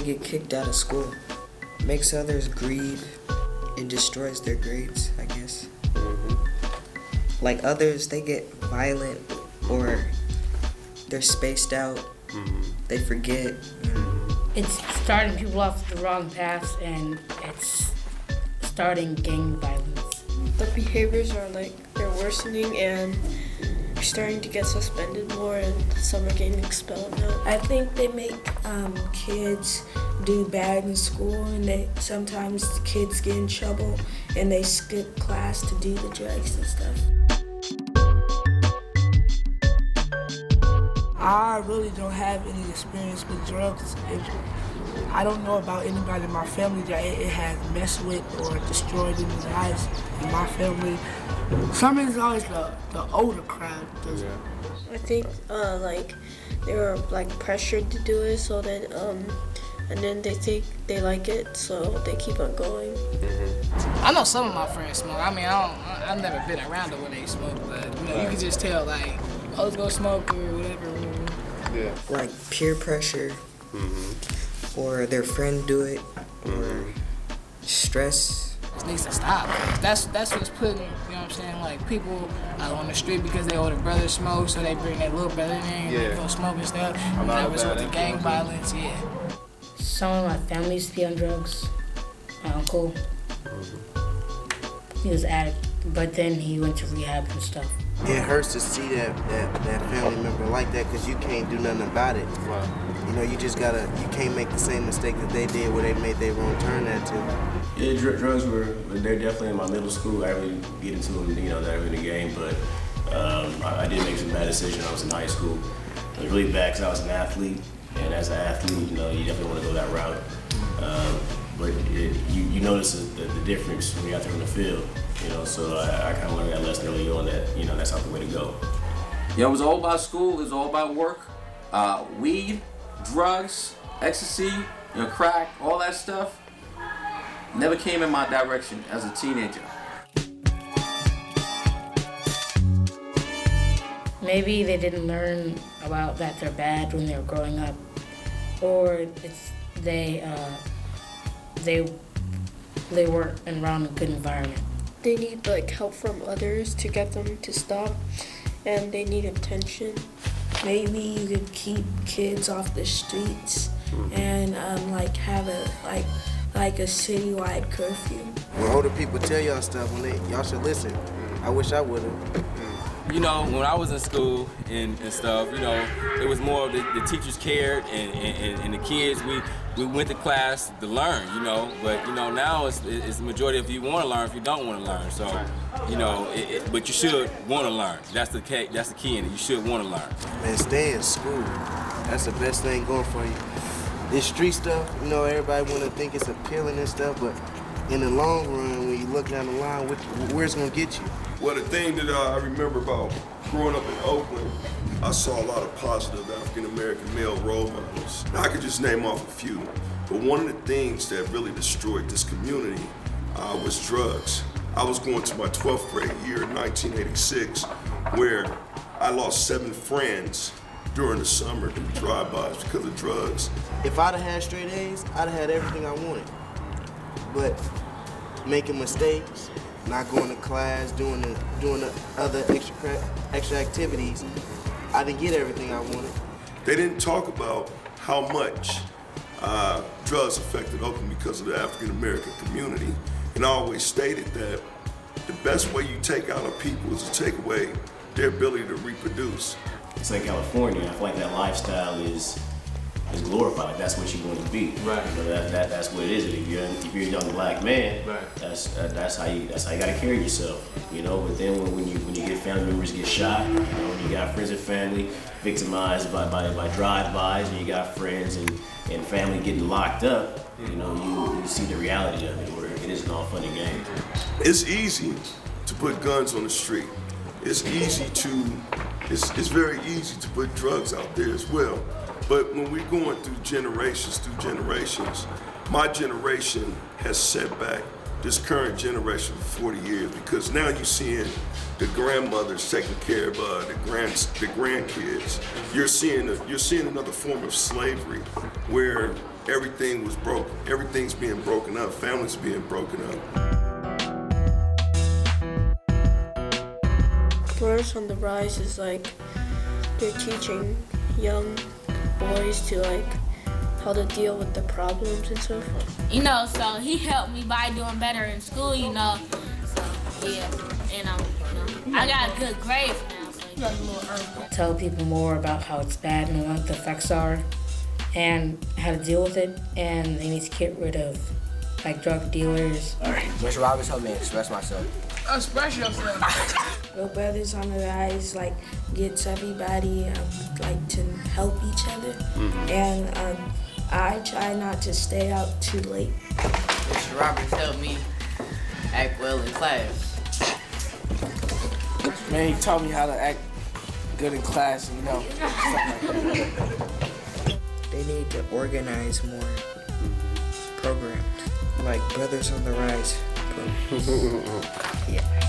get kicked out of school. Makes others grieve and destroys their grades, I guess. Like others, they get violent or they're spaced out. They forget. It's starting people off the wrong paths, and it's starting gang violence. The behaviors are they're worsening, and we're starting to get suspended more, and some are getting expelled now. I think they make kids do bad in school, and sometimes the kids get in trouble and they skip class to do the drugs and stuff. I really don't have any experience with drugs. I don't know about anybody in my family that it has messed with or destroyed in the lives in my family. Some is always the older crowd does it. I think they were pressured to do it, so that and then they think they like it, so they keep on going. I know some of my friends smoke. I mean, I've never been around it when they smoke, but you can just tell oh, let's go smoke or whatever. Yeah. Like peer pressure, or their friend do it, or stress. This needs to stop. That's what's putting, you know what I'm saying, like people out on the street because their older brother smoke, so they bring their little brother in and they go smoke and stuff. And that was with the gang violence, Some of my family used to be on drugs. My uncle, he was addict, but then he went to rehab and stuff. It hurts to see that family member like that, because you can't do nothing about it. You know, you can't make the same mistake that they did where they made their wrong turn at too. Yeah, drugs they're definitely in my middle school. I really get into them, that early in the game, but I did make some bad decisions. I was in high school. It was really bad because I was an athlete, and as an athlete, you definitely want to go that route. But you notice the difference when you're out there on the field, so I kind of learned that lesson early on that, that's not the way to go. Yeah, it was all about school, it was all about work, weed, drugs, ecstasy, crack, all that stuff never came in my direction as a teenager. Maybe they didn't learn about that they're bad when they were growing up, or it's they weren't around a good environment. They need help from others to get them to stop, and they need attention. Maybe you could keep kids off the streets and have a citywide curfew. When older people tell y'all stuff, y'all should listen. I wish I would've. When I was in school and stuff, it was more of the teachers cared and the kids, we went to class to learn, but now it's the majority of you want to learn if you don't want to learn. So, but you should want to learn. That's the key in it. You should want to learn. Man, stay in school. That's the best thing going for you. This street stuff, everybody want to think it's appealing and stuff, but in the long run, when you look down the line, where's it going to get you? Well, the thing that I remember about growing up in Oakland, I saw a lot of positive African-American male role models. Now, I could just name off a few, but one of the things that really destroyed this community was drugs. I was going to my 12th grade year in 1986, where I lost 7 friends during the summer to drive-bys because of drugs. If I'd have had straight A's, I'd have had everything I wanted. But making mistakes, not going to class, doing the other extra activities, I didn't get everything I wanted. They didn't talk about how much drugs affected Oakland because of the African American community. And I always stated that the best way you take out of people is to take away their ability to reproduce. It's like California. I feel like that lifestyle is glorified. That's what you want to be. Right. That's what it is. If you're a young black man, that's how you gotta carry yourself. But then when you get family members get shot, when you got friends and family victimized by drive-bys, and you got friends and family getting locked up, you see the reality of it, where it isn't all fun and games. It's easy to put guns on the street. It's very easy to put drugs out there as well. But when we're going through generations, my generation has set back this current generation for 40 years, because now you're seeing the grandmothers taking care of the grandkids. You're seeing another form of slavery where everything was broken. Everything's being broken up. Families being broken up. Brothers on the Rise is like they're teaching young boys to like how to deal with the problems and stuff. You know, so he helped me by doing better in school, you know. So yeah, and I got good grades now. So Tell people more about how it's bad and what the effects are and how to deal with it, and they need to get rid of like drug dealers. All right, Mr. Roberts, help me express myself. Express yourself. Real Brothers on the Rise like gets everybody like to help each other, and I try not to stay out too late. Mr. Roberts helped me act well in class. Man, he taught me how to act good in class, you know, stuff like that. They need to organize more programs, like Brothers on the Rise programs. Yeah.